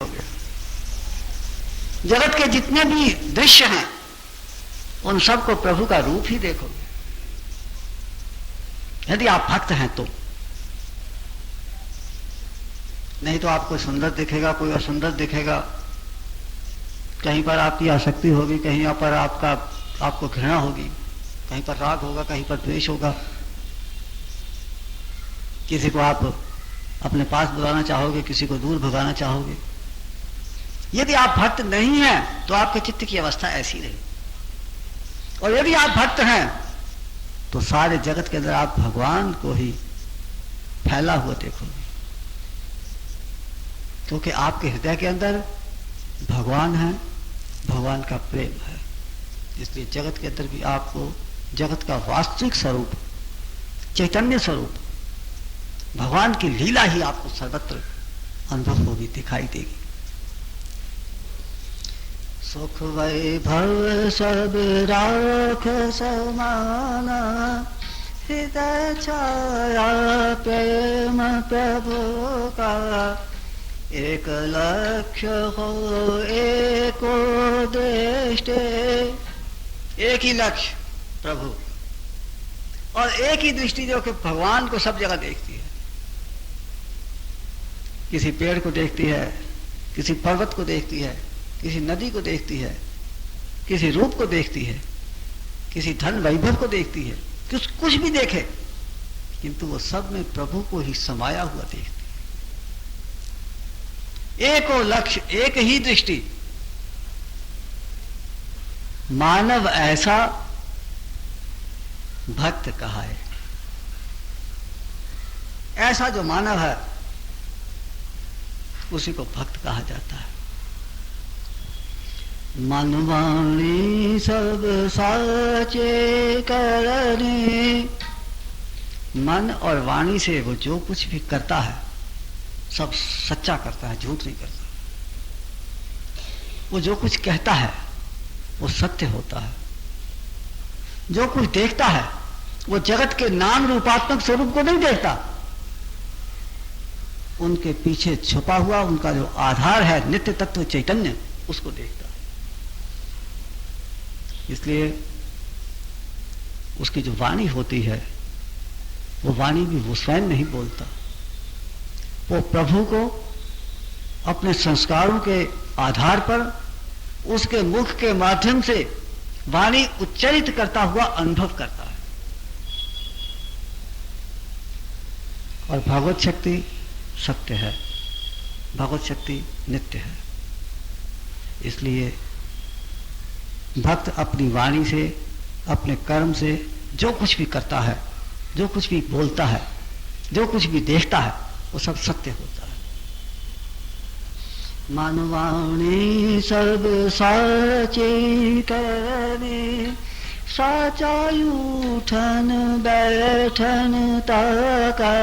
देखोगे। जगत के जितने भी दृश्य हैं उन सबको प्रभु का रूप ही देखोगे, यदि आप भक्त हैं तो। नहीं तो आपको सुंदर दिखेगा, कोई असुंदर दिखेगा, कहीं पर आपकी आसक्ति होगी, कहीं पर आपको घृणा होगी, कहीं पर राग होगा, कहीं पर द्वेष होगा। किसी को आप अपने पास बुलाना चाहोगे, किसी को दूर भगाना चाहोगे। यदि आप भक्त नहीं हैं तो आपके चित्त की अवस्था ऐसी रही, और यदि आप भक्त हैं तो सारे जगत के अंदर आप भगवान को ही फैला हुआ देखोगे, क्योंकि आपके हृदय के अंदर भगवान है, भगवान का प्रेम है। इसलिए जगत के अंदर भी आपको जगत का वास्तविक स्वरूप, चैतन्य स्वरूप, भगवान की लीला ही आपको सर्वत्र अनुभव होगी, दिखाई देगी। सुख वैभव सब राख समाना, हृदय छाया प्रेम प्रभु का, एक लक्ष्य हो एको दृष्टि। एक ही लक्ष्य प्रभु और एक ही दृष्टि जो कि भगवान को सब जगह देखती है। किसी पेड़ को देखती है, किसी पर्वत को देखती है, किसी नदी को देखती है, किसी रूप को देखती है, किसी धन वैभव को देखती है, कुछ भी देखे, किंतु वो सब में प्रभु को ही समाया हुआ देखती है। एको लक्ष्य, एक ही दृष्टि। मानव ऐसा भक्त कहा है। ऐसा जो मानव है उसी को भक्त कहा जाता है। मन वाणी सब साचे करने, मन और वाणी से वो जो कुछ भी करता है सब सच्चा करता है, झूठ नहीं करता। वो जो कुछ कहता है वो सत्य होता है। जो कुछ देखता है वो जगत के नाम रूपात्मक स्वरूप को नहीं देखता, उनके पीछे छुपा हुआ उनका जो आधार है नित्य तत्व चैतन्य, उसको देखता है। इसलिए उसकी जो वाणी होती है वो वाणी भी वो स्वयं नहीं बोलता, वो प्रभु को अपने संस्कारों के आधार पर उसके मुख के माध्यम से वाणी उच्चरित करता हुआ अनुभव करता है। और भगवत शक्ति सत्य है, भगवत शक्ति नित्य है। इसलिए भक्त अपनी वाणी से, अपने कर्म से जो कुछ भी करता है, जो कुछ भी बोलता है, जो कुछ भी देखता है, वो सब सत्य होता है। मन वाणी सब साचे करने, साचा उठन बैठन ताका।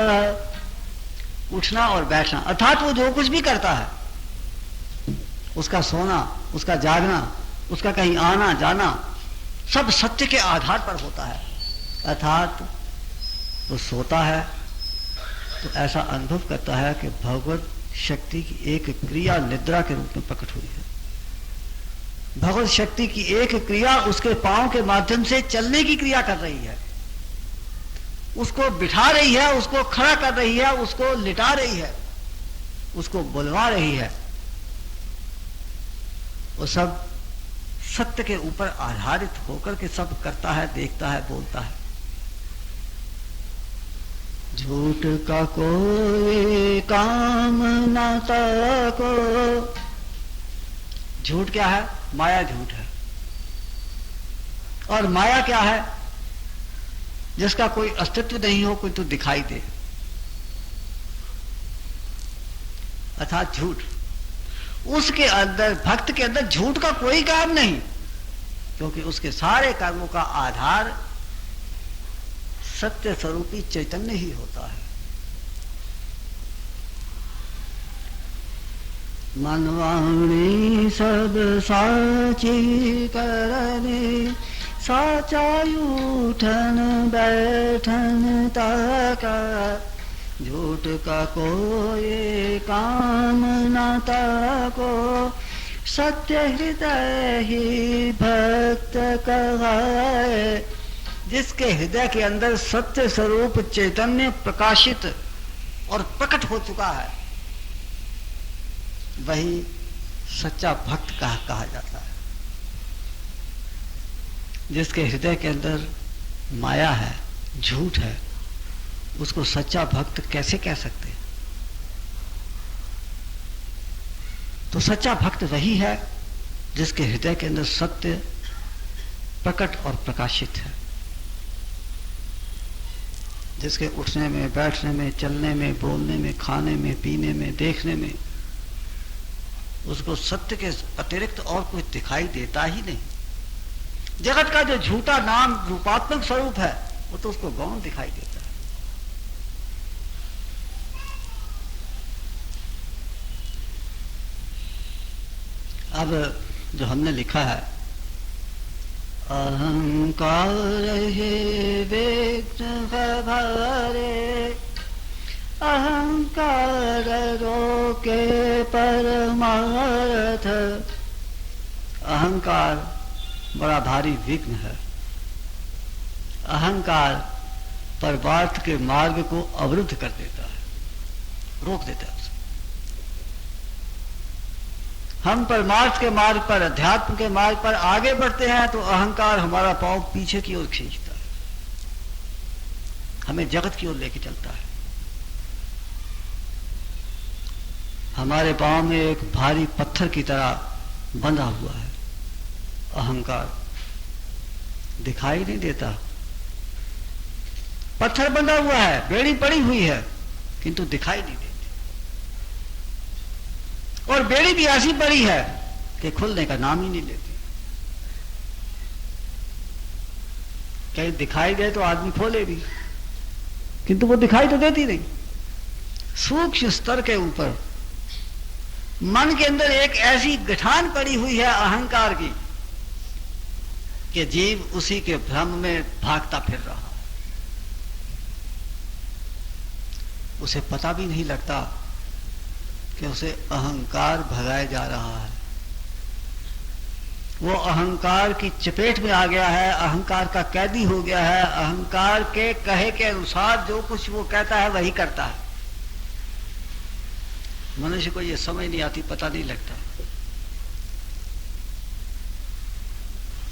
उठना और बैठना अर्थात वो जो कुछ भी करता है, उसका सोना, उसका जागना, उसका कहीं आना जाना, सब सत्य के आधार पर होता है। अर्थात वो सोता है तो ऐसा अनुभव करता है कि भगवत शक्ति की एक क्रिया निद्रा के रूप में प्रकट हुई है। भगवत शक्ति की एक क्रिया उसके पांव के माध्यम से चलने की क्रिया कर रही है, उसको बिठा रही है, उसको खड़ा कर रही है, उसको लिटा रही है, उसको बुलवा रही है। वो सब सत्य के ऊपर आधारित होकर के सब करता है, देखता है, बोलता है। झूठ का कोई काम न ताको। झूठ क्या है? माया झूठ है। और माया क्या है? जिसका कोई अस्तित्व नहीं हो, कोई तो दिखाई दे, अर्थात झूठ। उसके अंदर, भक्त के अंदर झूठ का कोई काम नहीं, क्योंकि उसके सारे कर्मों का आधार सत्य स्वरूपी चैतन्य ही होता है। मन वाणी सब साची करने, साचा उठन बैठन ताका। झूठ का कोई काम न ताको, सत्य हृदय ही भक्त कहाए। जिसके हृदय के अंदर सत्य स्वरूप चैतन्य प्रकाशित और प्रकट हो चुका है, वही सच्चा भक्त कहा जाता है। जिसके हृदय के अंदर माया है, झूठ है, उसको सच्चा भक्त कैसे कह सकते हैं? तो सच्चा भक्त वही है जिसके हृदय के अंदर सत्य प्रकट और प्रकाशित है, जिसके उठने में, बैठने में, चलने में, बोलने में, खाने में, पीने में, देखने में उसको सत्य के अतिरिक्त और कुछ दिखाई देता ही नहीं। जगत का जो झूठा नाम रूपात्मक स्वरूप है वो तो उसको गौण दिखाई देता है। अब जो हमने लिखा है, अहंकार है विघ्न भरे, अहंकार रोके परमार्थ। अहंकार बड़ा भारी विघ्न है। अहंकार परमार्थ के मार्ग को अवरुद्ध कर देता है, रोक देता है उसे। हम परमार्थ के मार्ग पर, अध्यात्म के मार्ग पर आगे बढ़ते हैं तो अहंकार हमारा पांव पीछे की ओर खींचता है, हमें जगत की ओर लेके चलता है। हमारे पांव में एक भारी पत्थर की तरह बंधा हुआ है अहंकार, दिखाई नहीं देता। पत्थर बंधा हुआ है, बेड़ी पड़ी हुई है, किंतु दिखाई नहीं देती। और बेड़ी भी ऐसी पड़ी है कि खुलने का नाम ही नहीं लेती। कहीं दिखाई दे तो आदमी खोले भी, किंतु वो दिखाई तो देती नहीं। सूक्ष्म स्तर के ऊपर मन के अंदर एक ऐसी गठान पड़ी हुई है अहंकार की कि जीव उसी के भ्रम में भागता फिर रहा है। उसे पता भी नहीं लगता कि उसे अहंकार भगाया जा रहा है। वो अहंकार की चपेट में आ गया है, अहंकार का कैदी हो गया है। अहंकार के कहे के अनुसार जो कुछ वो कहता है वही करता है। मनुष्य को ये समझ नहीं आती, पता नहीं लगता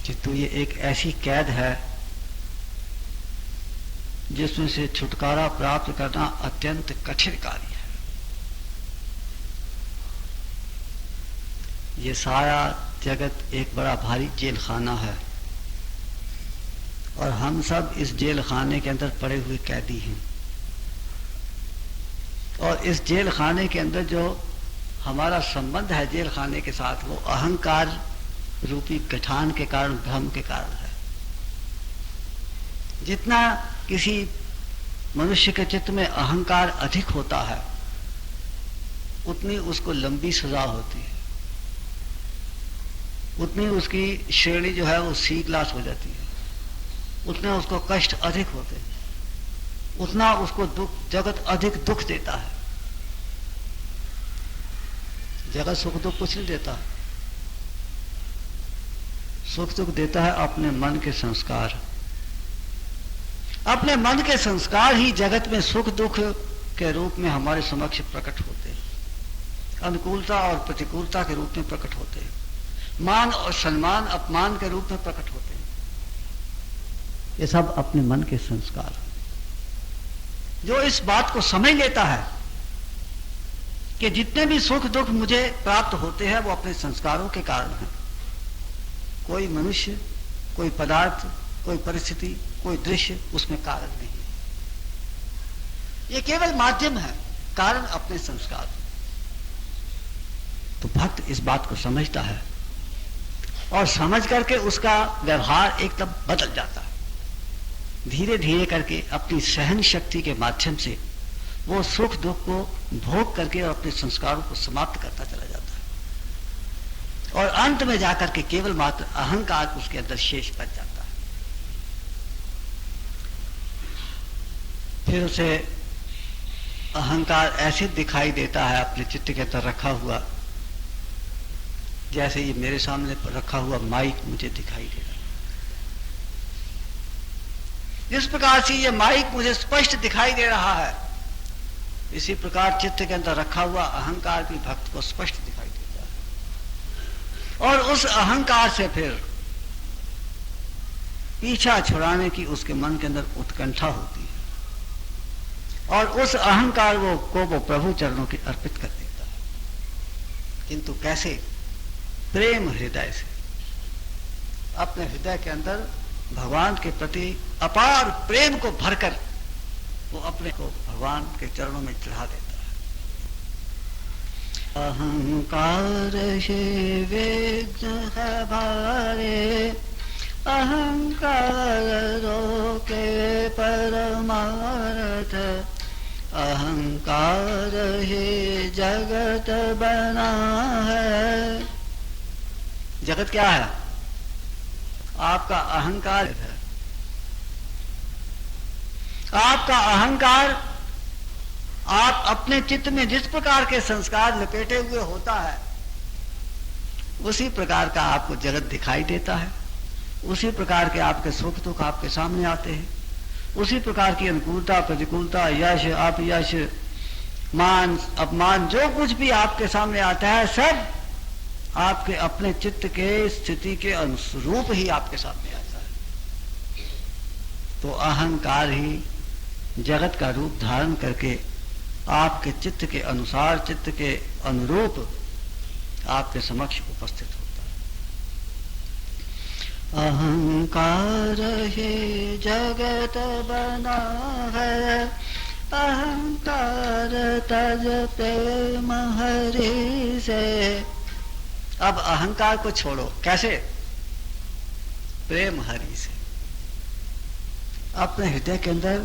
कि तो ये एक ऐसी कैद है जिसमें से छुटकारा प्राप्त करना अत्यंत कठिन कार्य है। ये सारा जगत एक बड़ा भारी जेल खाना है और हम सब इस जेल खाने के अंदर पड़े हुए कैदी हैं। और इस जेल खाने के अंदर जो हमारा संबंध है जेल खाने के साथ, वो अहंकार रूपी गठान के कारण, भ्रम के कारण है। जितना किसी मनुष्य के चित्त में अहंकार अधिक होता है उतनी उसको लंबी सजा होती है, उतनी उसकी श्रेणी जो है वो सी क्लास हो जाती है, उतने उसको कष्ट अधिक होते हैं, उतना उसको दुख, जगत अधिक दुख देता है। जगत सुख दुख कुछ नहीं देता, सुख दुख देता है अपने मन के संस्कार। अपने मन के संस्कार ही जगत में सुख दुख के रूप में हमारे समक्ष प्रकट होते हैं, अनुकूलता और प्रतिकूलता के रूप में प्रकट होते हैं, मान और सम्मान अपमान के रूप में प्रकट होते हैं। ये सब अपने मन के संस्कार। जो इस बात को समझ लेता है कि जितने भी सुख दुख मुझे प्राप्त होते हैं वो अपने संस्कारों के कारण हैं। कोई मनुष्य, कोई पदार्थ, कोई परिस्थिति, कोई दृश्य उसमें कारण नहीं है। ये केवल माध्यम है, कारण अपने संस्कार। तो भक्त इस बात को समझता है और समझ करके उसका व्यवहार एकदम बदल जाता है। धीरे धीरे करके अपनी सहन शक्ति के माध्यम से वो सुख दुख को भोग करके और अपने संस्कारों को समाप्त करता चला जाता है और अंत में जाकर के केवल मात्र अहंकार उसके अंदर शेष बच जाता है। फिर उसे अहंकार ऐसे दिखाई देता है अपने चित्त के अंदर रखा हुआ, जैसे ये मेरे सामने रखा हुआ माइक मुझे दिखाई दे रहा है। जिस प्रकार से ये माइक मुझे स्पष्ट दिखाई दे रहा है, इसी प्रकार चित्त के अंदर रखा हुआ अहंकार भी भक्त को स्पष्ट दिखाई देता है। और उस अहंकार से फिर पीछा छुड़ाने की उसके मन के अंदर उत्कंठा होती है, और उस अहंकार को वो प्रभु चरणों की अर्पित कर देता है। किंतु कैसे? प्रेम हृदय से। अपने हृदय के अंदर भगवान के प्रति अपार प्रेम को भरकर वो अपने को भगवान के चरणों में चढ़ा देता है। अहंकार से विघ्न है भारे, अहंकार रोके परमार्थ, अहंकार ही जगत बना है। जगत क्या है? आपका अहंकार है। आपका अहंकार, आप अपने चित्त में जिस प्रकार के संस्कार लपेटे हुए होता है, उसी प्रकार का आपको जगत दिखाई देता है, उसी प्रकार के आपके सुख दुख आपके सामने आते हैं, उसी प्रकार की अनुकूलता प्रतिकूलता, यश अपयश, मान अपमान, जो कुछ भी आपके सामने आता है, सब आपके अपने चित्त के स्थिति के अनुरूप ही आपके सामने आता है। तो अहंकार ही जगत का रूप धारण करके आपके चित्त के अनुसार, चित्त के अनुरूप आपके समक्ष उपस्थित होता है। अहंकार ही जगत बना है, अहंकार तज प्रेम हरि से। अब अहंकार को छोड़ो। कैसे? प्रेम हरि से। अपने हृदय के अंदर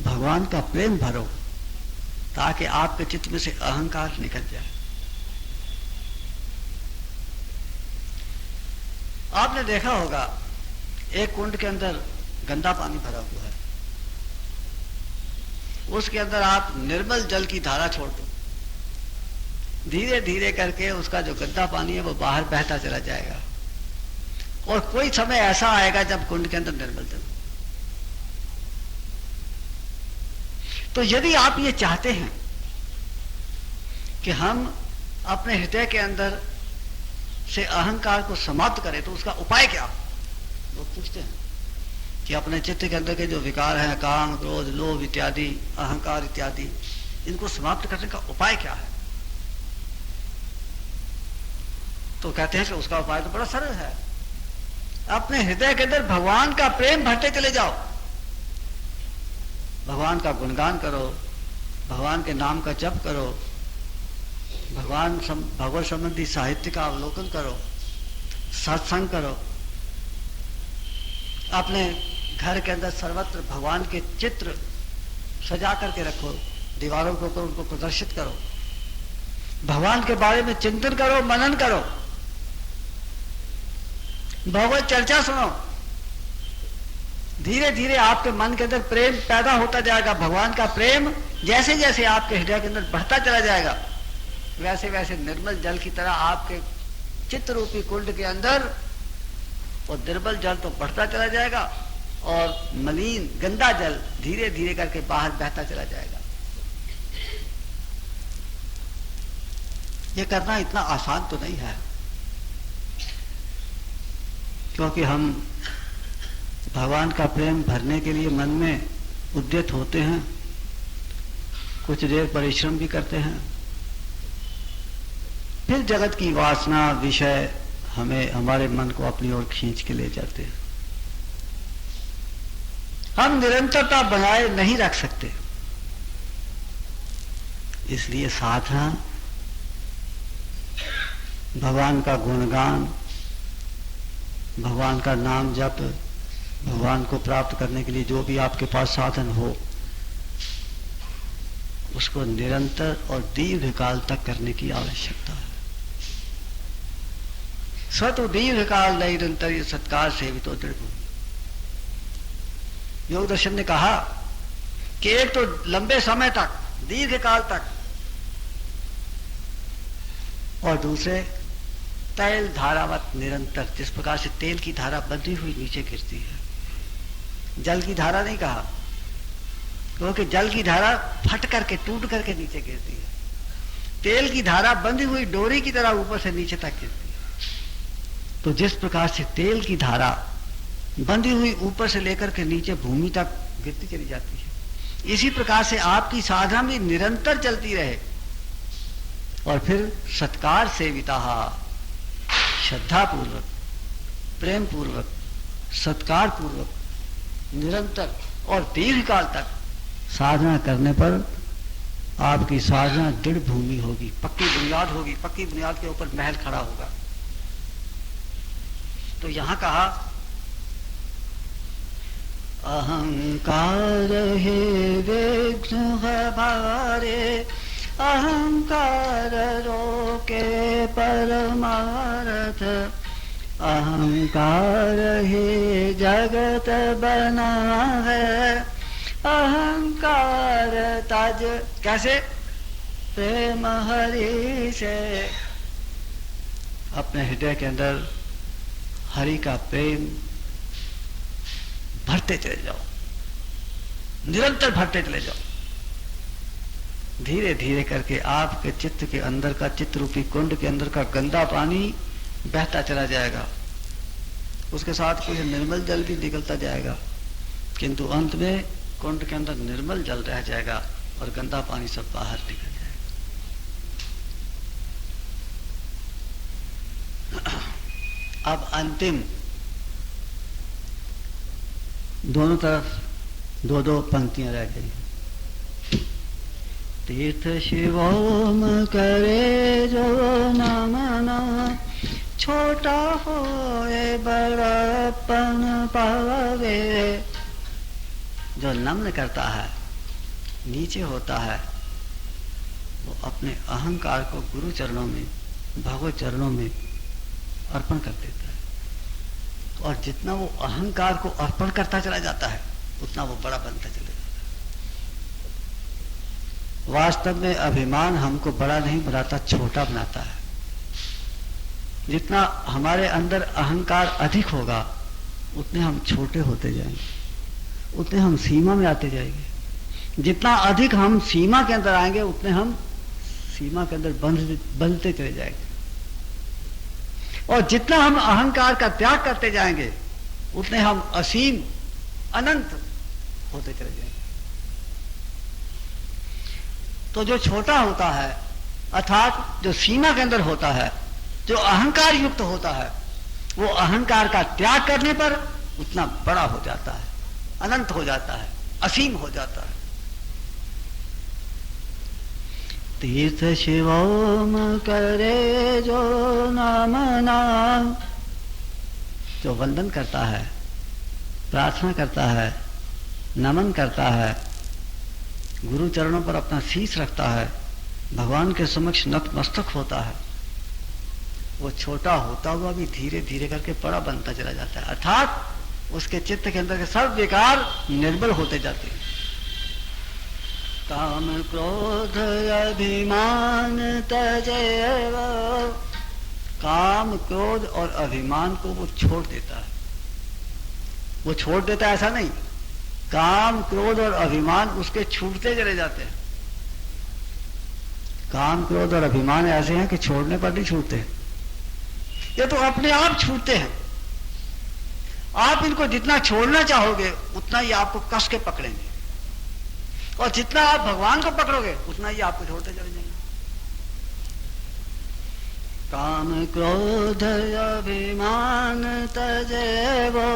भगवान का प्रेम भरो, ताकि आपके चित्त में से अहंकार निकल जाए। आपने देखा होगा एक कुंड के अंदर गंदा पानी भरा हुआ है, उसके अंदर आप निर्मल जल की धारा छोड़ दो, धीरे धीरे करके उसका जो गंदा पानी है वो बाहर बहता चला जाएगा, और कोई समय ऐसा आएगा जब कुंड के अंदर निर्मल जल। तो यदि आप ये चाहते हैं कि हम अपने हृदय के अंदर से अहंकार को समाप्त करें, तो उसका उपाय क्या? लोग पूछते हैं कि अपने चित्त के अंदर के जो विकार हैं, काम क्रोध लोभ इत्यादि, अहंकार इत्यादि, इनको समाप्त करने का उपाय क्या है? तो कहते हैं कि उसका उपाय तो बड़ा सरल है। अपने हृदय के अंदर भगवान का प्रेम भरते चले जाओ, भगवान का गुणगान करो, भगवान के नाम का जप करो, भगवत संबंधी साहित्य का अवलोकन करो, सत्संग करो, अपने घर के अंदर सर्वत्र भगवान के चित्र सजा करके रखो, दीवारों के ऊपर उनको प्रदर्शित करो, भगवान के बारे में चिंतन करो, मनन करो, भगवत चर्चा सुनो। धीरे धीरे आपके मन के अंदर प्रेम पैदा होता जाएगा। भगवान का प्रेम जैसे जैसे आपके हृदय के अंदर बढ़ता चला जाएगा, वैसे वैसे निर्मल जल की तरह आपके चित्त रूपी कुंड के अंदर वो निर्मल जल तो बढ़ता चला जाएगा, और मलिन गंदा जल धीरे धीरे करके बाहर बहता चला जाएगा। ये करना इतना आसान तो नहीं है, क्योंकि हम भगवान का प्रेम भरने के लिए मन में उद्यत होते हैं, कुछ देर परिश्रम भी करते हैं, फिर जगत की वासना विषय हमें हमारे मन को अपनी ओर खींच के ले जाते हैं। हम निरंतरता बनाए नहीं रख सकते, इसलिए साधना, भगवान का गुणगान, भगवान का नाम जप, भगवान को प्राप्त करने के लिए जो भी आपके पास साधन हो, उसको निरंतर और दीर्घ काल तक करने की आवश्यकता है। सत दीर्घ काल निरंतर ये सत्कार सेवितो दृढ़। योग दर्शन ने कहा कि एक तो लंबे समय तक दीर्घ काल तक, और दूसरे तैल धारावत निरंतर, जिस प्रकार से तेल की धारा बंधी हुई नीचे गिरती है। जल की धारा नहीं कहा, क्योंकि जल की धारा फट करके टूट करके नीचे गिरती है। तेल की धारा बंधी हुई डोरी की तरह ऊपर से नीचे तक गिरती है। तो जिस प्रकार से तेल की धारा बंधी हुई ऊपर से लेकर के नीचे भूमि तक गिरती चली जाती है, इसी प्रकार से आपकी साधना भी निरंतर चलती रहे। और फिर सत्कार सेविता, श्रद्धा पूर्वक, प्रेम पूर्वक, सत्कार पूर्वक, निरंतर और दीर्घ काल तक साधना करने पर आपकी साधना दृढ़ भूमि होगी, पक्की बुनियाद होगी, पक्की बुनियाद के ऊपर महल खड़ा होगा। तो यहां कहा अहंकार हे विघ्न भारे, अहंकार रोके परमार्थ, अहंकार ही जगत बना है, अहंकार तज। कैसे? प्रेम हरि से। अपने हृदय के अंदर हरि का प्रेम भरते चले जाओ, निरंतर भरते चले जाओ। धीरे धीरे करके आपके चित्त के अंदर का, चित्त रूपी कुंड के अंदर का गंदा पानी बहता चला जाएगा, उसके साथ कुछ निर्मल जल भी निकलता जाएगा, किंतु अंत में कुंड के अंदर निर्मल जल रह जाएगा और गंदा पानी सब बाहर निकल जाएगा। अब अंतिम दोनों तरफ दो दो पंक्तियां रह गई। तीर्थ शिवोम करे जो नमना, छोटा होए बड़प्पन पावे। जो नम्न करता है, नीचे होता है, वो अपने अहंकार को गुरु चरणों में, भगवत चरणों में अर्पण कर देता है। और जितना वो अहंकार को अर्पण करता चला जाता है, उतना वो बड़ा बनता चला जाता है। वास्तव में अभिमान हमको बड़ा नहीं बनाता, छोटा बनाता है। जितना हमारे अंदर अहंकार अधिक होगा, उतने हम छोटे होते जाएंगे, उतने हम सीमा में आते जाएंगे। जितना अधिक हम सीमा के अंदर आएंगे, उतने हम सीमा के अंदर बंधते चले जाएंगे। और जितना हम अहंकार का त्याग करते जाएंगे, उतने हम असीम, अनंत होते चले जाएंगे। तो जो छोटा होता है, अर्थात जो सीमा के अंदर होता है, जो अहंकार युक्त होता है, वो अहंकार का त्याग करने पर उतना बड़ा हो जाता है, अनंत हो जाता है, असीम हो जाता है। तीर्थ शिवोम करे जो नमना, जो वंदन करता है, प्रार्थना करता है, नमन करता है, गुरु चरणों पर अपना शीश रखता है, भगवान के समक्ष नतमस्तक होता है, वो छोटा होता हुआ भी धीरे धीरे करके बड़ा बनता चला जाता है। अर्थात उसके चित्त के अंदर के सब विकार निर्बल होते जाते हैं। काम क्रोध अभिमान तजेव, काम क्रोध और अभिमान को वो छोड़ देता है। वो छोड़ देता है ऐसा नहीं, काम क्रोध और अभिमान उसके छूटते चले जाते हैं। काम क्रोध और अभिमान ऐसे हैं कि छोड़ने पर नहीं छूटते, ये तो अपने आप छूटते हैं। आप इनको जितना छोड़ना चाहोगे, उतना ही आपको कस के पकड़ेंगे, और जितना आप भगवान को पकड़ोगे, उतना ही आपको छोड़ते चले जाएंगे। काम क्रोध अभिमान तजेवो,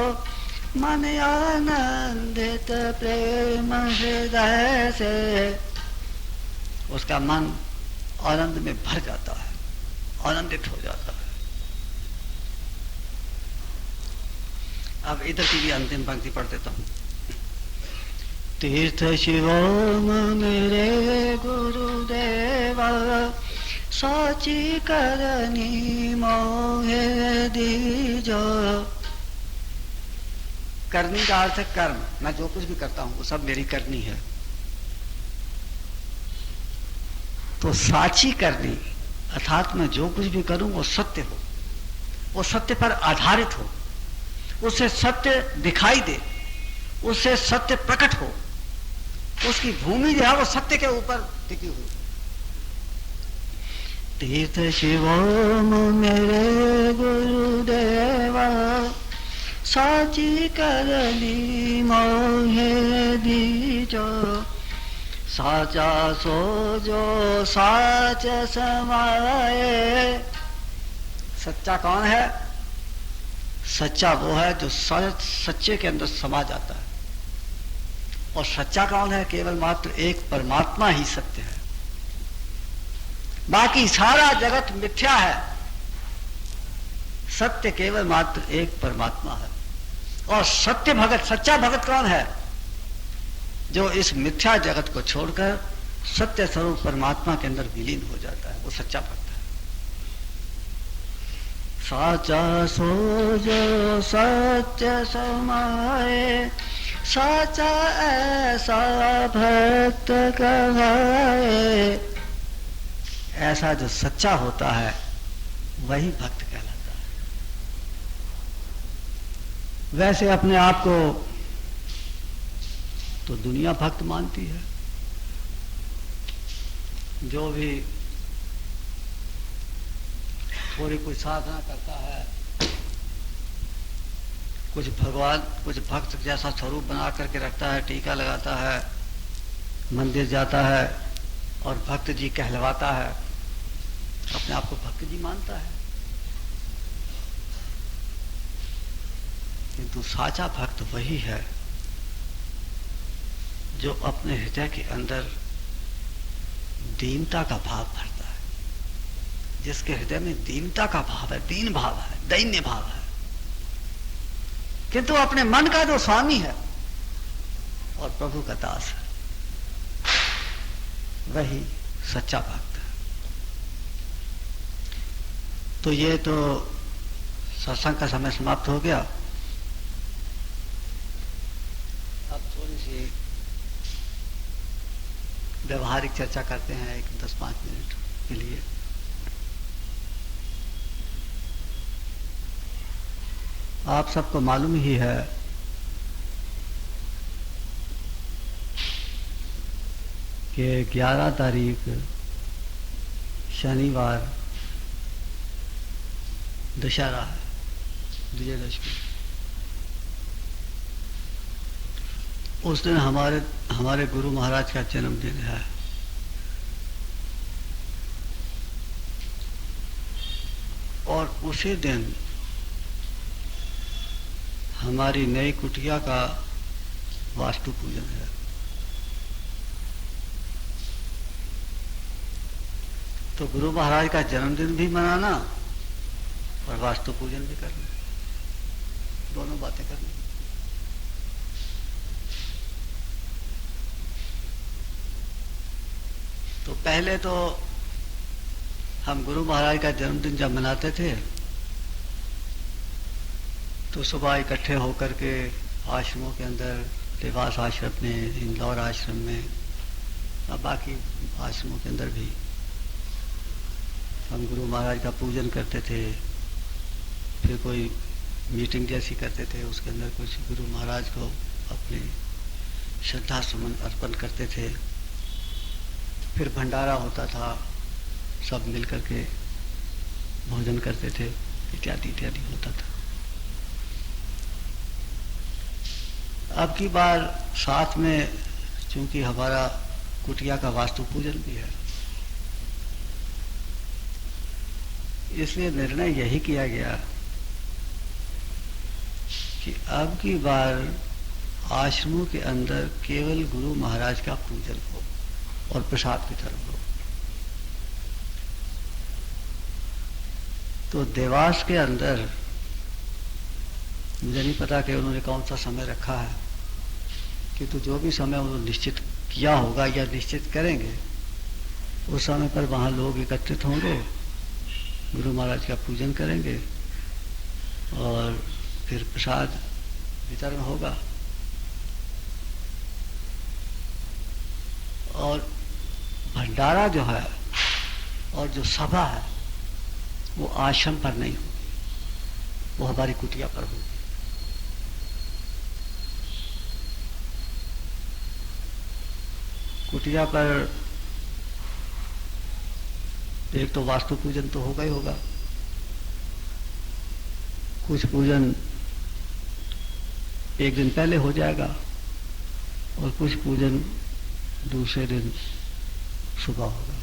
मन आनंदित प्रेम हृदय से। उसका मन आनंद में भर जाता है, आनंदित हो जाता है। अब इधर की भी अंतिम पंक्ति पढ़ देता हूं। तीर्थ शिवोम मेरे गुरुदेवा, साची करनी मोहे दीजो। करनी का अर्थ है कर्म। मैं जो कुछ भी करता हूं वो सब मेरी करनी है। तो साची करनी अर्थात मैं जो कुछ भी करूं वो सत्य हो, वो सत्य पर आधारित हो, उससे सत्य दिखाई दे, उससे सत्य प्रकट हो, उसकी भूमि जो है वो सत्य के ऊपर टिकी हुई। तीर्थ शिवोम मेरे गुरुदेवा, साची करनी मोहे दीजो, साचा सो जो साच समाए। सच्चा कौन है? सच्चा वो है जो सच्चे के अंदर समा जाता है। और सच्चा कौन है? केवल मात्र एक परमात्मा ही सत्य है, बाकी सारा जगत मिथ्या है। सत्य केवल मात्र एक परमात्मा है। और सत्य भगत, सच्चा भगत कौन है? जो इस मिथ्या जगत को छोड़कर सत्य स्वरूप परमात्मा के अंदर विलीन हो जाता है, वो सच्चा भक्त है। साचा सो जो सत्य समाए, साचा ऐसा भक्त कहाए। ऐसा जो सच्चा होता है वही भक्त कहलाता है। वैसे अपने आप को तो दुनिया भक्त मानती है। जो भी थोड़ी कोई साधना करता है, कुछ भगवान, कुछ भक्त जैसा स्वरूप बना करके रखता है, टीका लगाता है, मंदिर जाता है और भक्त जी कहलवाता है, अपने आप को भक्त जी मानता है। किंतु साचा भक्त वही है जो अपने हृदय के अंदर दीनता का भाव भरता है, जिसके हृदय में दीनता का भाव है, दीन भाव है, दैन्य भाव है, किंतु अपने मन का जो स्वामी है और प्रभु का दास है, वही सच्चा भक्त है। तो ये तो सत्संग का समय समाप्त हो गया। अब थोड़ी सी व्यवहारिक चर्चा करते हैं, एक 10-5 मिनट के लिए। आप सबको मालूम ही है कि 11 तारीख शनिवार दशहरा है, विजयदशमी। उस दिन हमारे गुरु महाराज का जन्मदिन है। और उसी दिन हमारी नई कुटिया का वास्तु पूजन है। तो गुरु महाराज का जन्मदिन भी मनाना और वास्तु पूजन भी करना, दोनों बातें करनी। तो पहले तो हम गुरु महाराज का जन्मदिन जब मनाते थे तो सुबह इकट्ठे होकर के आश्रमों के अंदर, देवास आश्रम में, इंदौर आश्रम में और बाकी आश्रमों के अंदर भी हम गुरु महाराज का पूजन करते थे। फिर कोई मीटिंग जैसी करते थे, उसके अंदर कुछ गुरु महाराज को अपने श्रद्धा सुमन अर्पण करते थे। फिर भंडारा होता था, सब मिल करके भोजन करते थे, इत्यादि इत्यादि होता था। अब की बार साथ में चूंकि हमारा कुटिया का वास्तु पूजन भी है, इसलिए निर्णय यही किया गया कि अब की बार आश्रमों के अंदर केवल गुरु महाराज का पूजन हो और प्रसाद वितरण हो। तो देवास के अंदर मुझे नहीं पता कि उन्होंने कौन सा समय रखा है, किंतु जो भी समय उन्होंने निश्चित किया होगा या निश्चित करेंगे, उस समय पर वहाँ लोग एकत्रित होंगे, गुरु महाराज का पूजन करेंगे और फिर प्रसाद वितरण होगा। और भंडारा जो है और जो सभा है वो आश्रम पर नहीं होगी, वो हमारी कुटिया पर होगी। कुटिया पर एक तो वास्तु पूजन तो होगा ही होगा, कुछ पूजन एक दिन पहले हो जाएगा और कुछ पूजन दूसरे दिन सुबह होगा।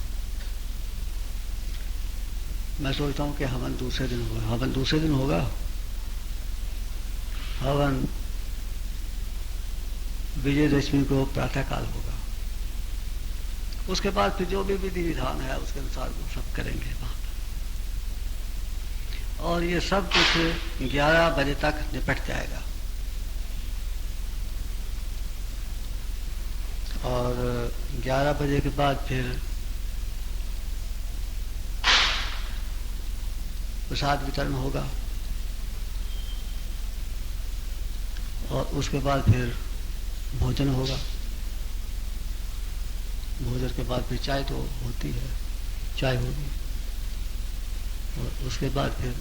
मैं सोचता हूँ कि हवन दूसरे दिन होगा। हवन दूसरे दिन होगा। हवन विजयदशमी को प्रातःकाल होगा। उसके बाद फिर जो भी विधि विधान है उसके अनुसार वो सब करेंगे वहां पर, और ये सब कुछ 11 बजे तक निपट जाएगा। और 11 बजे के बाद फिर प्रसाद वितरण होगा और उसके बाद फिर भोजन होगा। भोजन के बाद फिर चाय तो होती है, चाय होगी, और उसके बाद फिर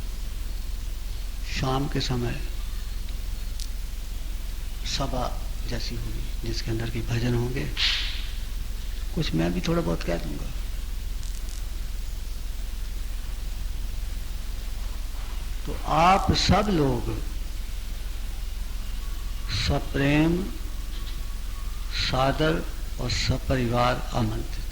शाम के समय सभा जैसी होगी जिसके अंदर की भजन होंगे। कुछ मैं भी थोड़ा बहुत कह दूंगा। तो आप सब लोग सप्रेम, सादर और सपरिवार आमंत्रित।